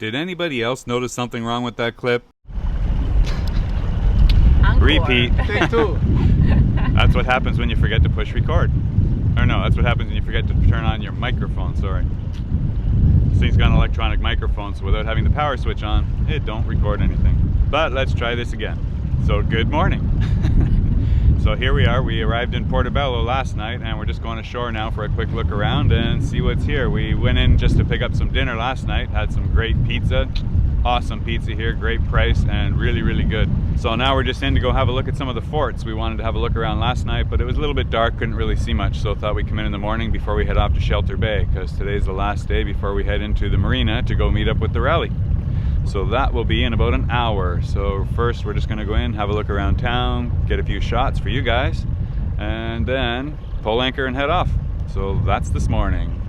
Did anybody else notice something wrong with that clip? Encore. Repeat. Take two. That's what happens when you forget to push record. Or no, that's what happens when you forget to turn on your microphone, sorry. This thing's got an electronic microphone, so without having the power switch on, it don't record anything. But let's try this again. So good morning. So here we are, we arrived in Portobelo last night and we're just going ashore now for a quick look around and see what's here. We went in just to pick up some dinner last night, had some great pizza. Awesome pizza here, great price and really, really good. So now we're just in to go have a look at some of the forts. We wanted to have a look around last night, but it was a little bit dark, couldn't really see much, so thought we'd come in the morning before we head off to Shelter Bay, because today's the last day before we head into the marina to go meet up with the rally. So that will be in about an hour. So first we're just gonna go in, have a look around town, get a few shots for you guys, and then pull anchor and head off. So that's this morning.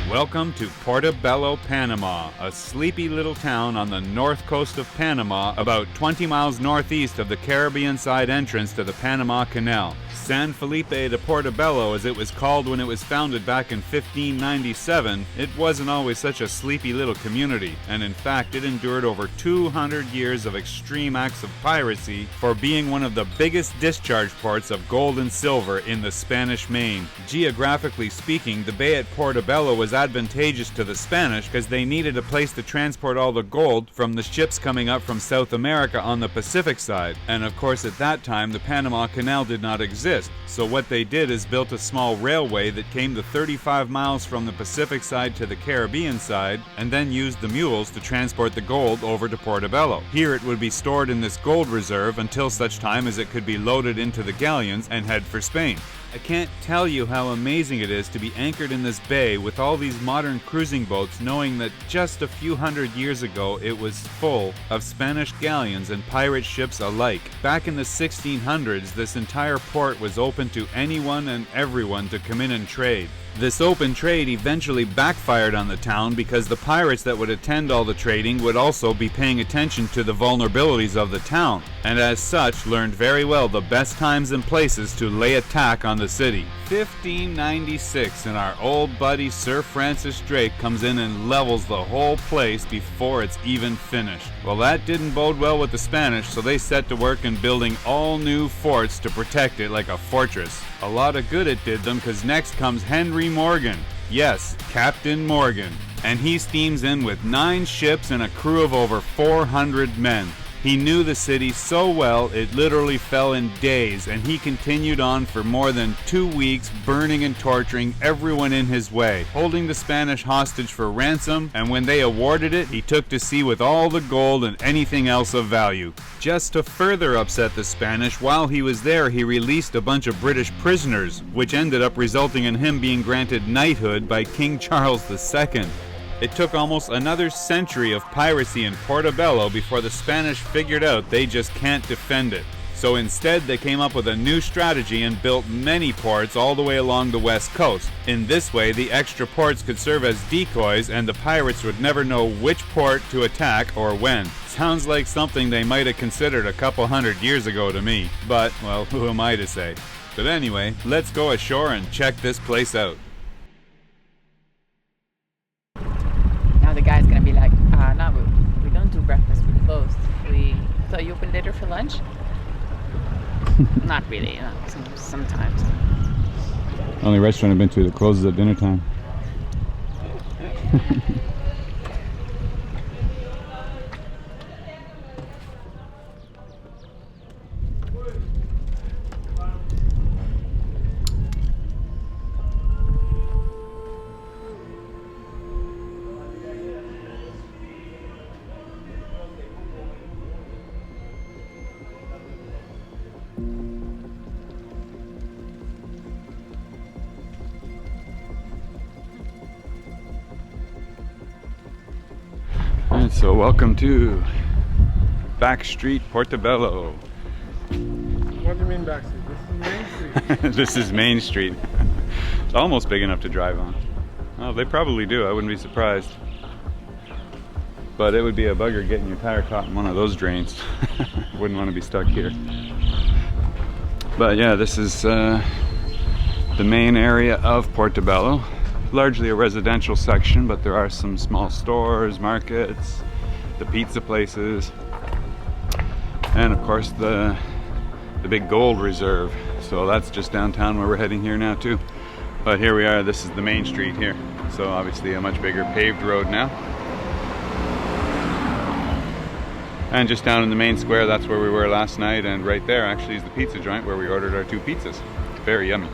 Welcome to Portobelo, Panama, a sleepy little town on the north coast of Panama, about 20 miles northeast of the Caribbean side entrance to the Panama Canal. San Felipe de Portobelo, as it was called when it was founded back in 1597, it wasn't always such a sleepy little community, and in fact it endured over 200 years of extreme acts of piracy for being one of the biggest discharge ports of gold and silver in the Spanish Main. Geographically speaking, the bay at Portobelo was advantageous to the Spanish because they needed a place to transport all the gold from the ships coming up from South America on the Pacific side, and of course at that time the Panama Canal did not exist. So what they did is built a small railway that came to 35 miles from the Pacific side to the Caribbean side, and then used the mules to transport the gold over to Portobelo. Here it would be stored in this gold reserve until such time as it could be loaded into the galleons and head for Spain. I can't tell you how amazing it is to be anchored in this bay with all these modern cruising boats, knowing that just a few hundred years ago it was full of Spanish galleons and pirate ships alike. Back in the 1600s, this entire port was open to anyone and everyone to come in and trade. This open trade eventually backfired on the town because the pirates that would attend all the trading would also be paying attention to the vulnerabilities of the town, and as such learned very well the best times and places to lay attack on the city. 1596, and our old buddy Sir Francis Drake comes in and levels the whole place before it's even finished. Well, that didn't bode well with the Spanish, so they set to work in building all new forts to protect it like a fortress. A lot of good it did them, because next comes Henry Morgan. Yes, Captain Morgan. And he steams in with 9 ships and a crew of over 400 men. He knew the city so well it literally fell in days, and he continued on for more than 2 weeks, burning and torturing everyone in his way, holding the Spanish hostage for ransom, and when they awarded it, he took to sea with all the gold and anything else of value. Just to further upset the Spanish, while he was there he released a bunch of British prisoners, which ended up resulting in him being granted knighthood by King Charles II. It took almost another century of piracy in Portobelo before the Spanish figured out they just can't defend it. So instead they came up with a new strategy and built many ports all the way along the west coast. In this way the extra ports could serve as decoys and the pirates would never know which port to attack or when. Sounds like something they might have considered a couple hundred years ago to me, but well, who am I to say? But anyway, let's go ashore and check this place out. Now the guy's gonna be like, no, we don't do breakfast, we're closed. We thought you open later for lunch? Not really, you know, sometimes. Only restaurant I've been to that closes at dinner time. So welcome to Back Street, Portobelo. What do you mean back street? This is Main Street. This is Main Street. It's almost big enough to drive on. Well, they probably do, I wouldn't be surprised. But it would be a bugger getting your tire caught in one of those drains. Wouldn't want to be stuck here. But yeah, this is the main area of Portobelo. Largely a residential section, but there are some small stores, markets, the pizza places, and of course the big gold reserve. So that's just downtown where we're heading here now too. But here we are, this is the main street here. So obviously a much bigger paved road now. And just down in the main square, that's where we were last night, and right there actually is the pizza joint where we ordered our 2 pizzas. Very yummy.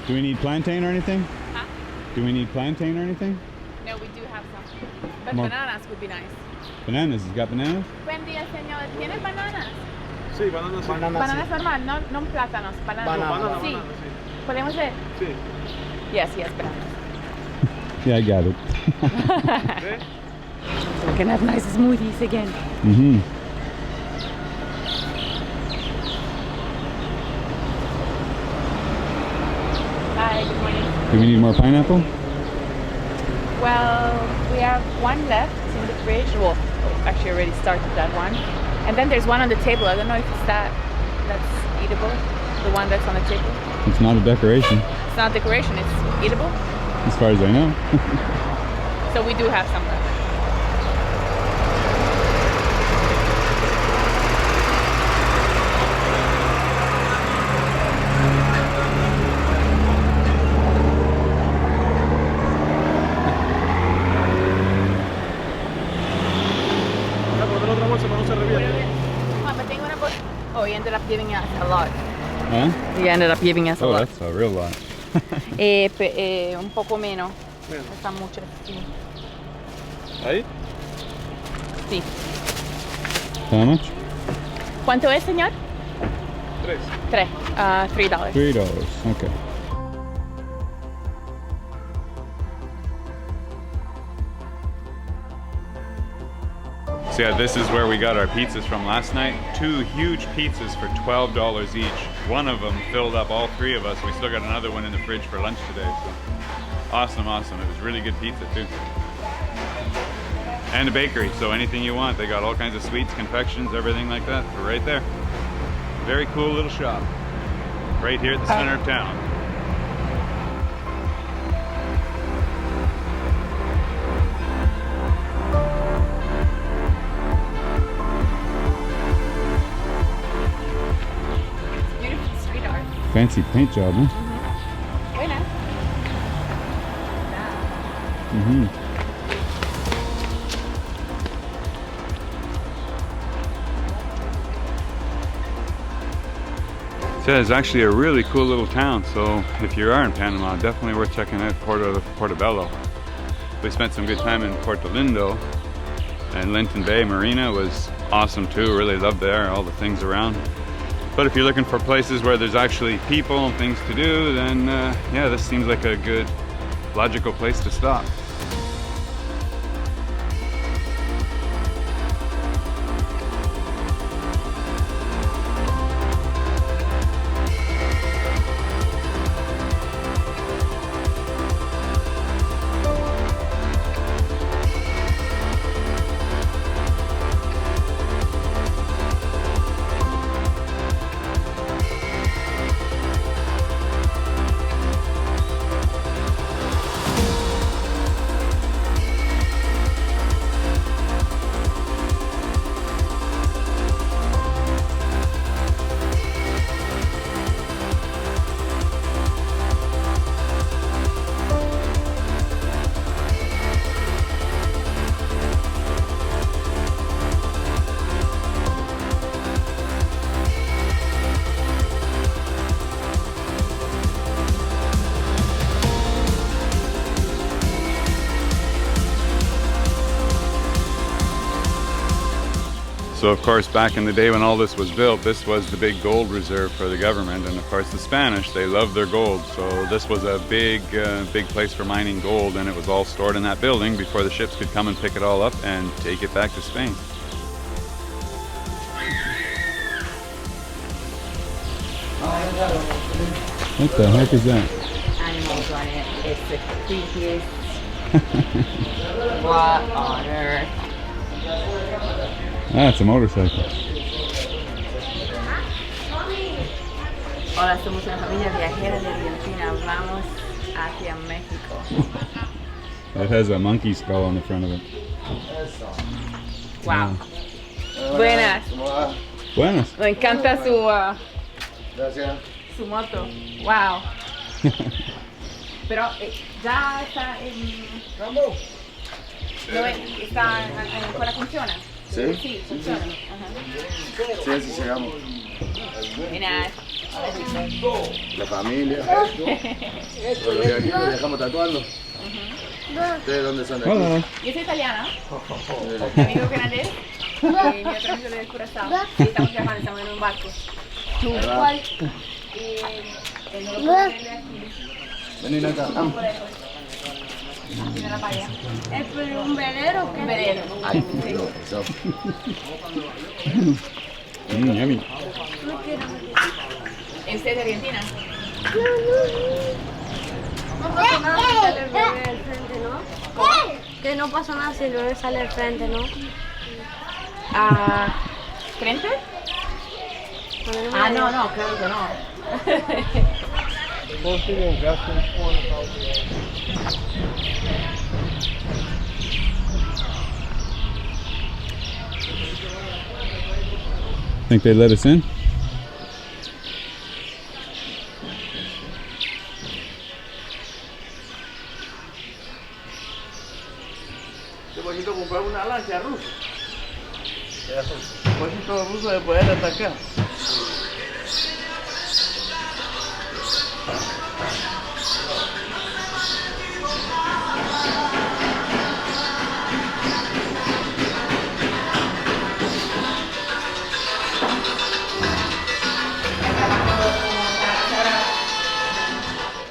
Do we need plantain or anything? Huh? Do we need plantain or anything? No, we do have some. But More. bananas would be nice. Bananas, you got bananas? Buen día, señor. ¿Tienes bananas? Sí, bananas. Bananas normal, no plátanos. Bananas. Banana, Sí. banana, sí. ¿Podemos ver? Sí. Yes, bananas. Yeah, I got it. So we can have nice smoothies again. Hi, good morning. Do we need more pineapple? Well, we have one left in the fridge. Well, actually already started that one. And then there's one on the table. I don't know if it's that's eatable. The one that's on the table. It's not a decoration, It's not decoration, it's eatable. as far as I know. So we do have some left. Oh, he ended up giving us a lot. Huh? He ended up giving us a Oh, lot. that's a real lot. Un poco menos. Está mucho, sí. ¿Ahí? Sí. How much? ¿Cuánto es, señor? 3. $3. $3. Okay. So yeah, this is where we got our pizzas from last night. 2 huge pizzas for $12 each. One of them filled up all 3 of us. We still got another one in the fridge for lunch today. So awesome. It was really good pizza too. And a bakery, so anything you want. They got all kinds of sweets, confections, everything like that. They're right there. Very cool little shop. Right here at the center of town. Fancy paint job, huh? Buena. So it's actually a really cool little town. So if you are in Panama, definitely worth checking out Portobelo. We spent some good time in Puerto Lindo, and Linton Bay Marina was awesome too. Really loved there, all the things around. But if you're looking for places where there's actually people and things to do, then yeah, this seems like a good, logical place to stop. So of course, back in the day when all this was built, this was the big gold reserve for the government, and of course the Spanish, they love their gold, so this was a big place for mining gold, and it was all stored in that building before the ships could come and pick it all up and take it back to Spain. What the heck is that? Animals on it. It's the creepiest. What on earth? Ah, it's a motorcycle. Hola, somos una familia viajera de Argentina. Vamos hacia México. It has a monkey skull on the front of it. Wow. Buenas. Buenas. Me encanta su, Gracias. su moto. Wow. Pero ya está en... ¿Ahora funciona? Sí. Sí, funciona. Ajá. Sí, así llegamos. Mira. La familia. Los de aquí los dejamos tatuando. ¿Ustedes dónde son de aquí? Hola. Yo soy italiana. Mi amigo canadés. Y mi otro amigo de Curazao. Y estamos viajando, estamos en un barco. ¿Verdad? Y el nuevo de aquí. Vení acá. De la playa. ¿Es un velero o qué? Un velero. Ay, no, eso. Yummy. No quiero. ¿Usted es de Argentina? No pasa nada si sale el bebé al frente, ¿no? Que no pasa nada si el bebé sale al frente, ¿no? Ah, ¿frente? Ah, no, no. no, claro que no. Think they let us in? Hace poquito compré una lancha rusa. Un poquito ruso de poder atacar.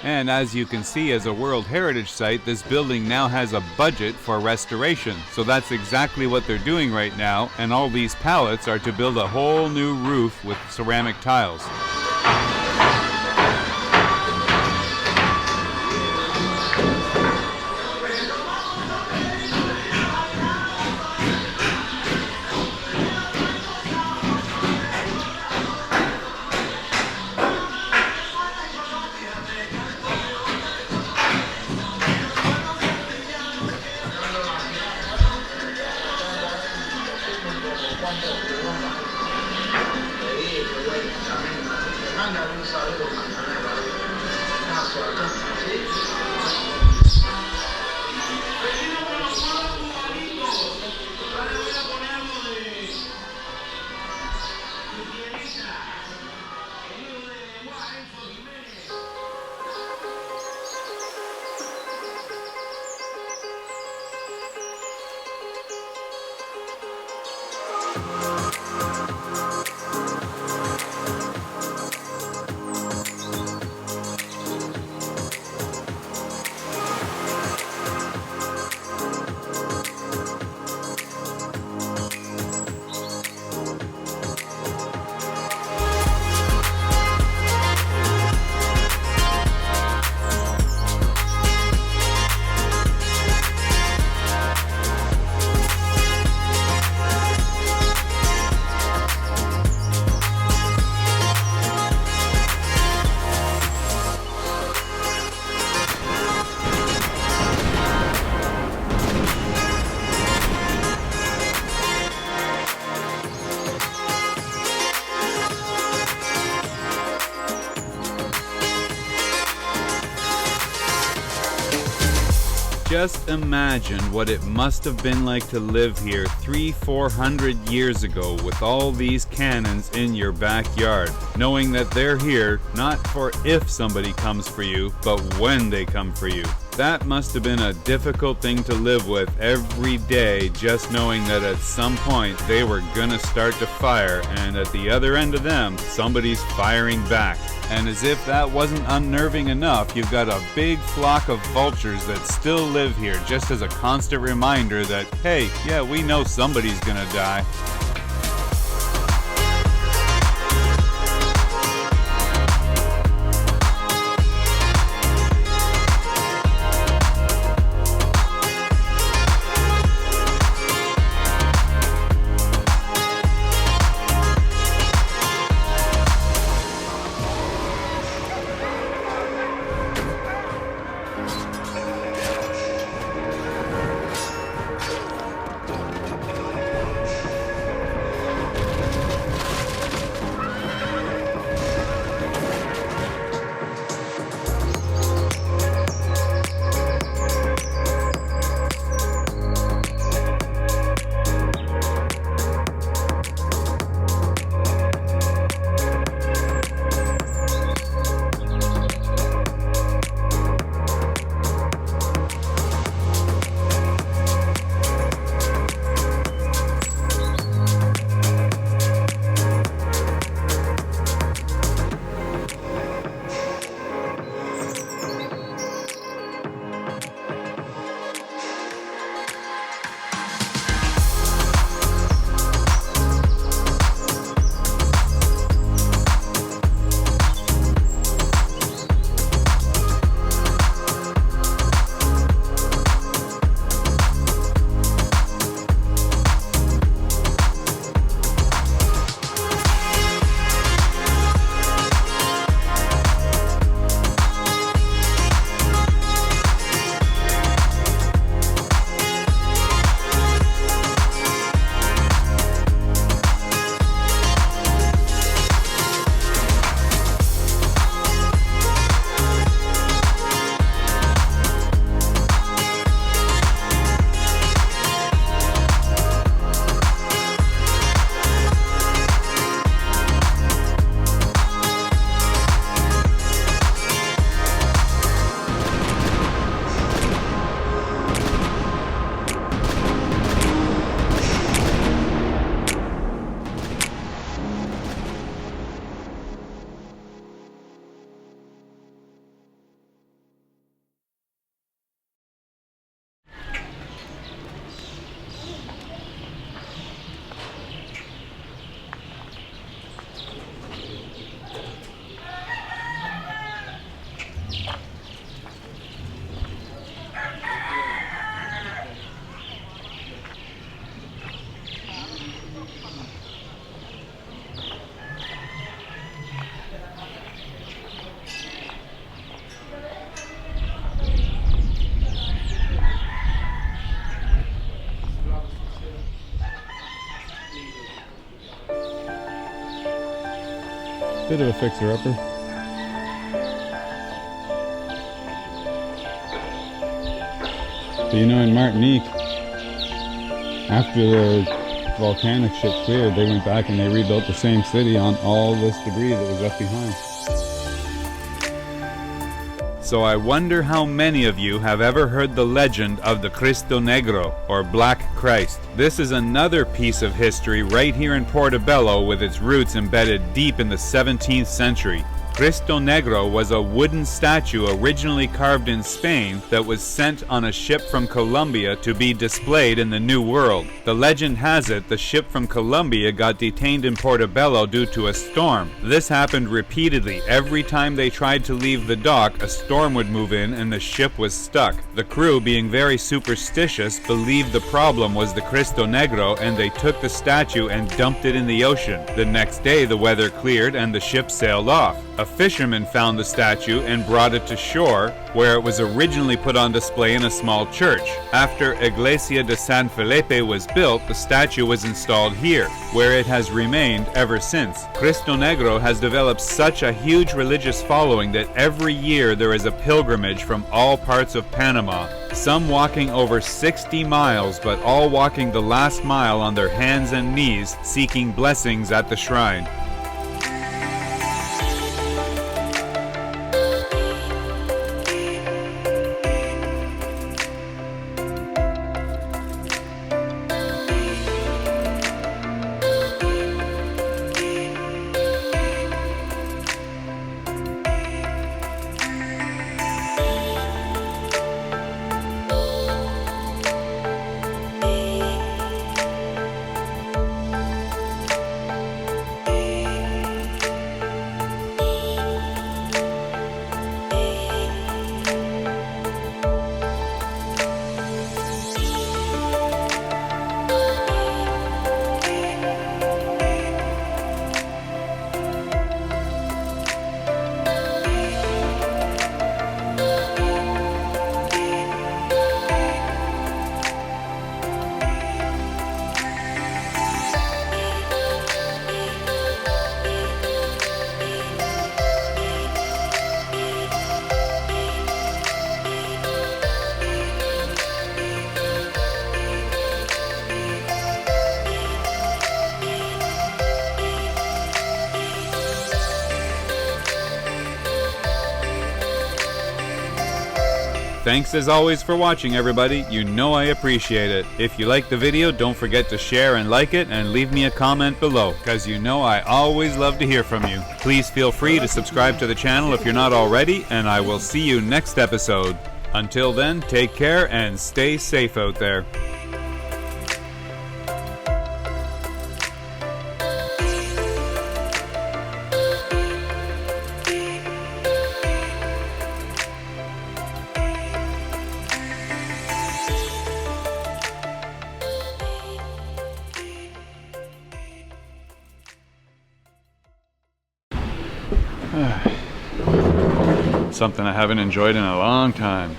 And as you can see, as a World Heritage Site, this building now has a budget for restoration. So that's exactly what they're doing right now, and all these pallets are to build a whole new roof with ceramic tiles. Just imagine what it must have been like to live here 300-400 years ago with all these cannons in your backyard, knowing that they're here not for if somebody comes for you, but when they come for you. That must have been a difficult thing to live with every day, just knowing that at some point they were gonna start to fire, and at the other end of them, somebody's firing back. And as if that wasn't unnerving enough, you've got a big flock of vultures that still live here, just as a constant reminder that, hey, yeah, we know somebody's gonna die. Bit of a fixer-upper. But you know, in Martinique, after the volcanic shit cleared, they went back and they rebuilt the same city on all this debris that was left behind. So I wonder how many of you have ever heard the legend of the Cristo Negro, or Black Christ. This is another piece of history right here in Portobelo with its roots embedded deep in the 17th century. Cristo Negro was a wooden statue originally carved in Spain that was sent on a ship from Colombia to be displayed in the New World. The legend has it the ship from Colombia got detained in Portobelo due to a storm. This happened repeatedly. Every time they tried to leave the dock, a storm would move in and the ship was stuck. The crew, being very superstitious, believed the problem was the Cristo Negro, and they took the statue and dumped it in the ocean. The next day the weather cleared and the ship sailed off. A fisherman found the statue and brought it to shore, where it was originally put on display in a small church. After Iglesia de San Felipe was built, the statue was installed here, where it has remained ever since. Cristo Negro has developed such a huge religious following that every year there is a pilgrimage from all parts of Panama, some walking over 60 miles, but all walking the last mile on their hands and knees, seeking blessings at the shrine. Thanks as always for watching, everybody. You know I appreciate it. If you liked the video, don't forget to share and like it, and leave me a comment below, because you know I always love to hear from you. Please feel free to subscribe to the channel if you're not already, and I will see you next episode. Until then, take care and stay safe out there. Something I haven't enjoyed in a long time.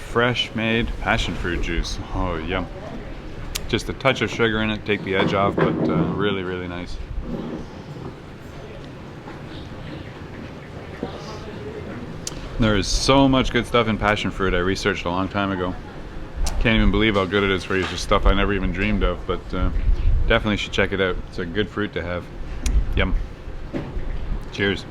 Fresh made passion fruit juice. Oh, yum. Just a touch of sugar in it, take the edge off, but really, really nice. There is so much good stuff in passion fruit I researched a long time ago. Can't even believe how good it is for you. It's just stuff I never even dreamed of, but definitely should check it out. It's a good fruit to have. Yum. Cheers.